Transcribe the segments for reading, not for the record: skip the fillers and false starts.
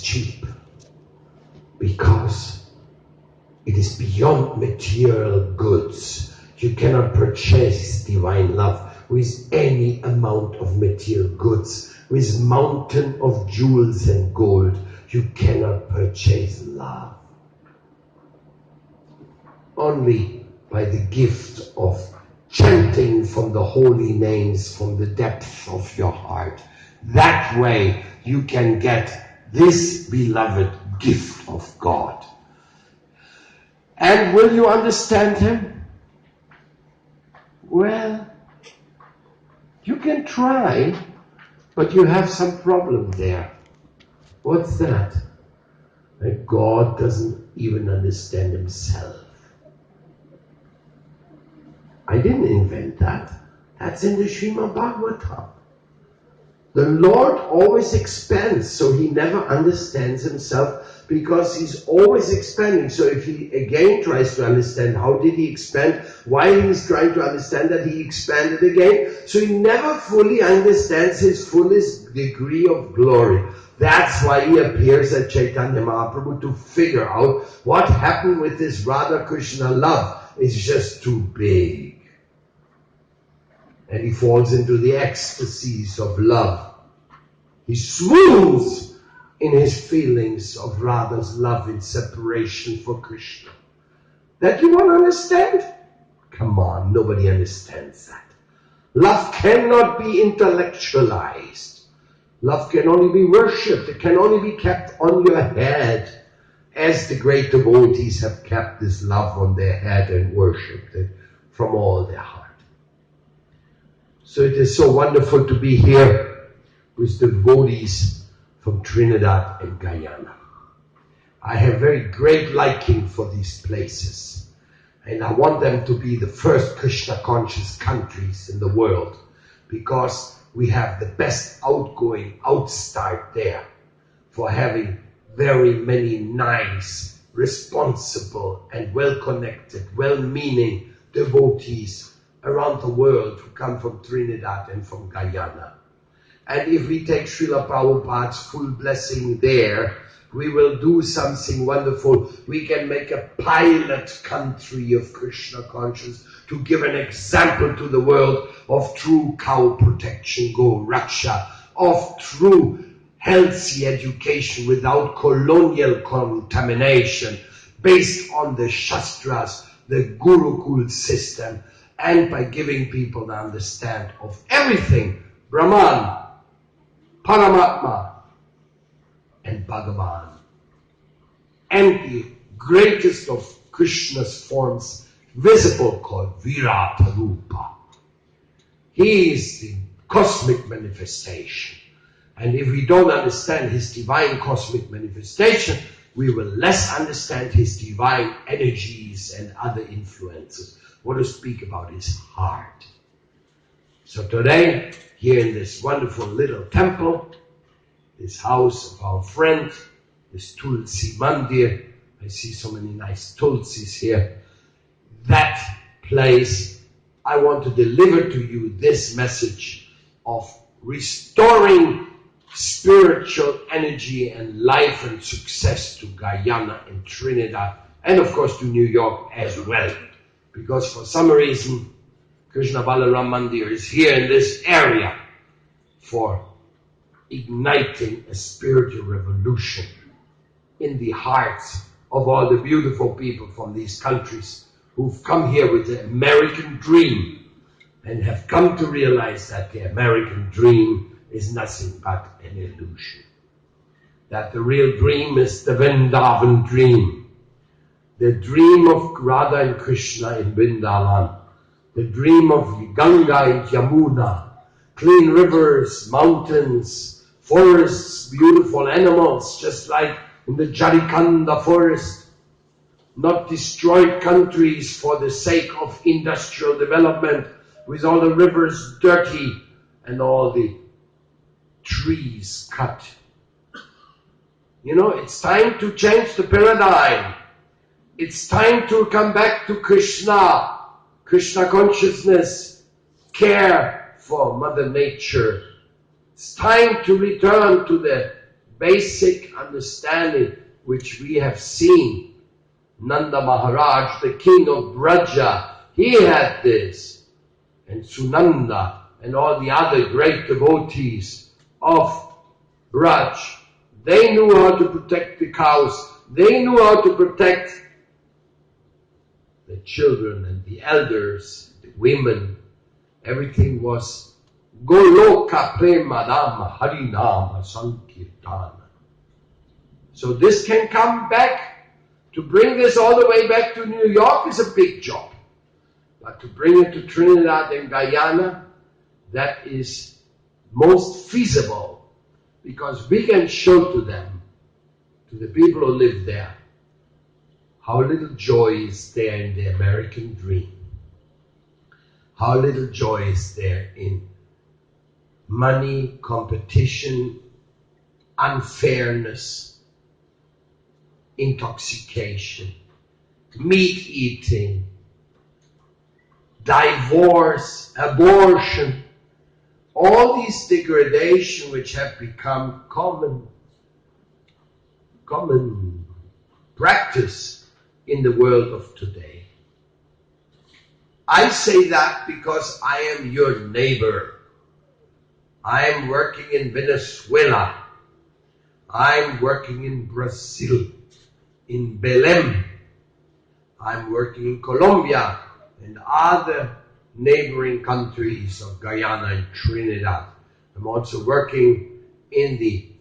cheap because it is beyond material goods. You cannot purchase divine love with any amount of material goods, with mountain of jewels and gold. You cannot purchase love. Only by the gift of chanting from the holy names from the depth of your heart. That way you can get this beloved gift of God. And will you understand him? Well, you can try, but you have some problem there. What's that? That God doesn't even understand himself. I didn't invent that. That's in the Srimad Bhagavatam. The Lord always expands, so he never understands himself because he's always expanding. So if he again tries to understand how did he expand, while he's trying to understand that he expanded again, so he never fully understands his fullest degree of glory. That's why he appears at Chaitanya Mahaprabhu to figure out what happened with this Radha Krishna love. It's just too big. And he falls into the ecstasies of love. He swoons in his feelings of Radha's love in separation for Krishna. That you want to understand? Come on, nobody understands that. Love cannot be intellectualized. Love can only be worshipped. It can only be kept on your head, as the great devotees have kept this love on their head and worshipped it from all their heart. So it is so wonderful to be here with the devotees from Trinidad and Guyana. I have very great liking for these places, and I want them to be the first Krishna-conscious countries in the world, because we have the best outgoing outstart there for having very many nice, responsible, and well-connected, well-meaning devotees around the world who come from Trinidad and from Guyana. And if we take Srila Prabhupada's full blessing there, we will do something wonderful. We can make a pilot country of Krishna consciousness to give an example to the world of true cow protection, Go Raksha, of true healthy education without colonial contamination, based on the Shastras, the Gurukul system, and by giving people the understand of everything, Brahman, Paramatma, and Bhagavan. And the greatest of Krishna's forms, visible, called Virata Rupa. He is the cosmic manifestation. And if we don't understand his divine cosmic manifestation, we will less understand his divine energies and other influences. What to speak about his heart. So today, here in this wonderful little temple, this house of our friend, this Tulsi Mandir, I see so many nice Tulsis here. That place, I want to deliver to you this message of restoring spiritual energy and life and success to Guyana and Trinidad, and of course to New York as well. Because for some reason, Krishna Balaram Mandir is here in this area for igniting a spiritual revolution in the hearts of all the beautiful people from these countries who've come here with the American dream and have come to realize that the American dream is nothing but an illusion. That the real dream is the Vrindavan dream. The dream of Radha and Krishna in Vrindavan. The dream of Ganga and Yamuna. Clean rivers, mountains, forests, beautiful animals, just like in the Jarikanda forest. Not destroyed countries for the sake of industrial development, with all the rivers dirty and all the trees cut. You know, it's time to change the paradigm. It's time to come back to Krishna, Krishna consciousness, care for Mother Nature. It's time to return to the basic understanding which we have seen. Nanda Maharaj, the king of Braja, he had this. And Sunanda and all the other great devotees of Braj, they knew how to protect the cows. They knew how to protect the children and the elders, the women. Everything was Goloka Premadama Harinama Sankirtana. So this can come back. To bring this all the way back to New York is a big job. But to bring it to Trinidad and Guyana, that is most feasible, because we can show to them, to the people who live there, how little joy is there in the American dream. How little joy is there in money, competition, unfairness, intoxication, meat eating, divorce, abortion, all these degradation which have become common practice in the world of today. I say that because I am your neighbor. I am working in Venezuela. I'm working in Brazil, in Belém. I'm working in Colombia and other neighboring countries of Guyana and Trinidad. I'm also working in the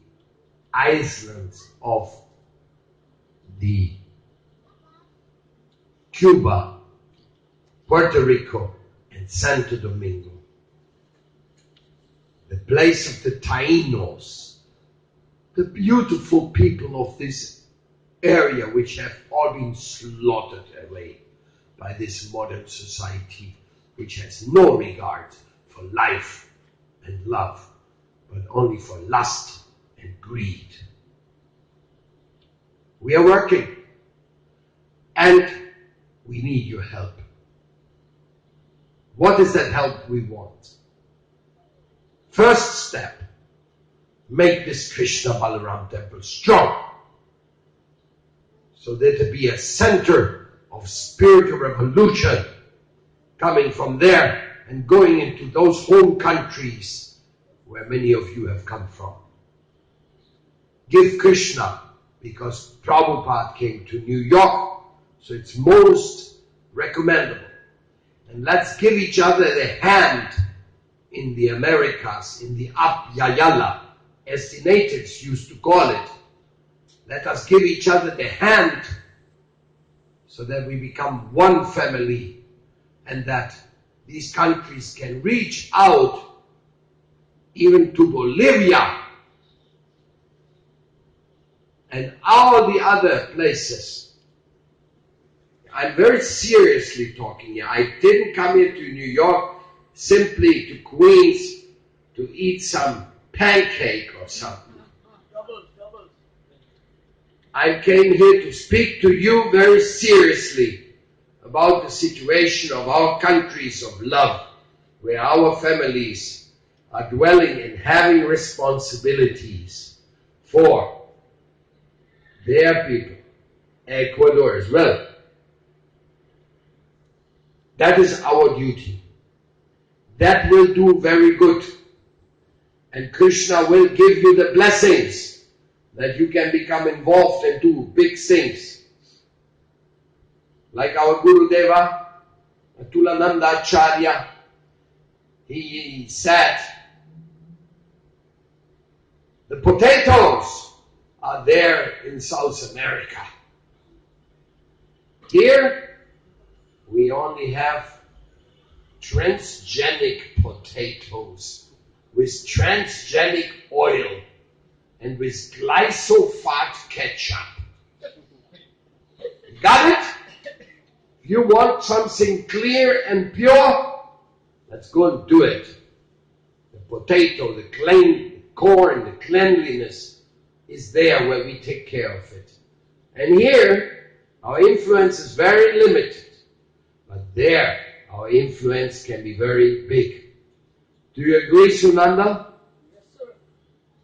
islands of the Cuba, Puerto Rico, and Santo Domingo. The place of the Taínos, the beautiful people of this area which have all been slaughtered away by this modern society which has no regard for life and love, but only for lust and greed. We are working, and we need your help. What is that help we want? First step, make this Krishna Balaram temple strong, so that it be a center of spiritual revolution coming from there and going into those home countries where many of you have come from. Give Krishna, because Prabhupada came to New York, so it's most recommendable. And let's give each other the hand in the Americas, in the Abhyayala, as the natives used to call it. Let us give each other the hand so that we become one family, and that these countries can reach out even to Bolivia and all the other places. I'm very seriously talking here. I didn't come here to New York simply to Queens to eat some pancake or something. I came here to speak to you very seriously about the situation of our countries of love, where our families are dwelling and having responsibilities for their people, Ecuador as well. That is our duty. That will do very good. And Krishna will give you the blessings that you can become involved and do big things. Like our Guru Deva, Atulananda Acharya, he said, the potatoes are there in South America. Here, we only have transgenic potatoes with transgenic oil and with glyphosate ketchup. Got it? If you want something clear and pure, let's go and do it. The potato, the clean corn, the cleanliness is there where we take care of it. And here, our influence is very limited. But there, our influence can be very big. Do you agree, Sunanda? Yes, sir.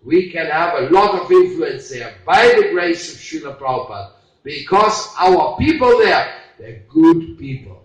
we can have a lot of influence there by the grace of Srila Prabhupada, because our people there, they're good people.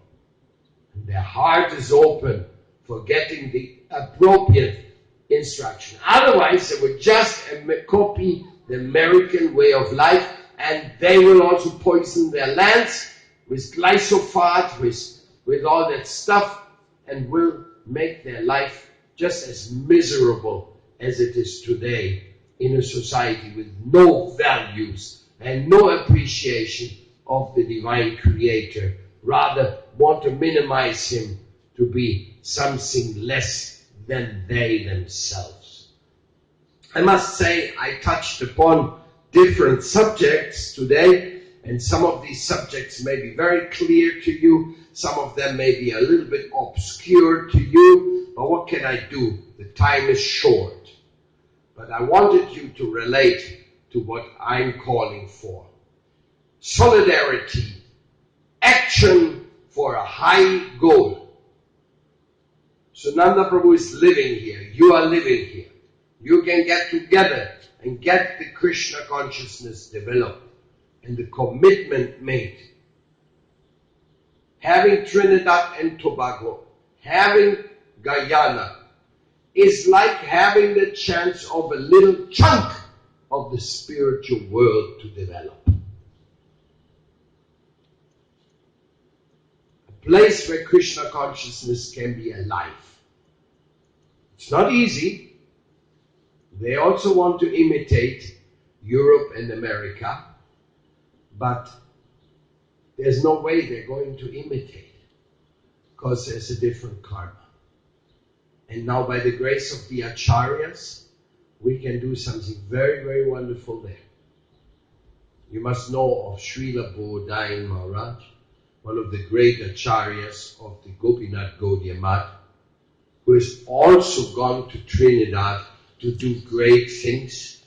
And their heart is open for getting the appropriate instruction. Otherwise, they would just copy the American way of life, and they will also poison their lands with glyphosate, with all that stuff, and will make their life just as miserable as it is today in a society with no values and no appreciation of the divine creator. Rather want to minimize him to be something less than they themselves. I must say, I touched upon different subjects today, and some of these subjects may be very clear to you, some of them may be a little bit obscure to you, but what can I do? The time is short. But I wanted you to relate to what I'm calling for. Solidarity, action for a high goal. So Nanda Prabhu is living here, you are living here. You can get together and get the Krishna consciousness developed and the commitment made. Having Trinidad and Tobago, having Guyana, is like having the chance of a little chunk of the spiritual world to develop. A place where Krishna consciousness can be alive. It's not easy. They also want to imitate Europe and America, but there's no way they're going to imitate, because there's a different karma. And now by the grace of the Acharyas, we can do something very, very wonderful there. You must know of Srila Bodhain Maharaj, one of the great Acharyas of the Gopinath Gaudiya Math, who has also gone to Trinidad to do great things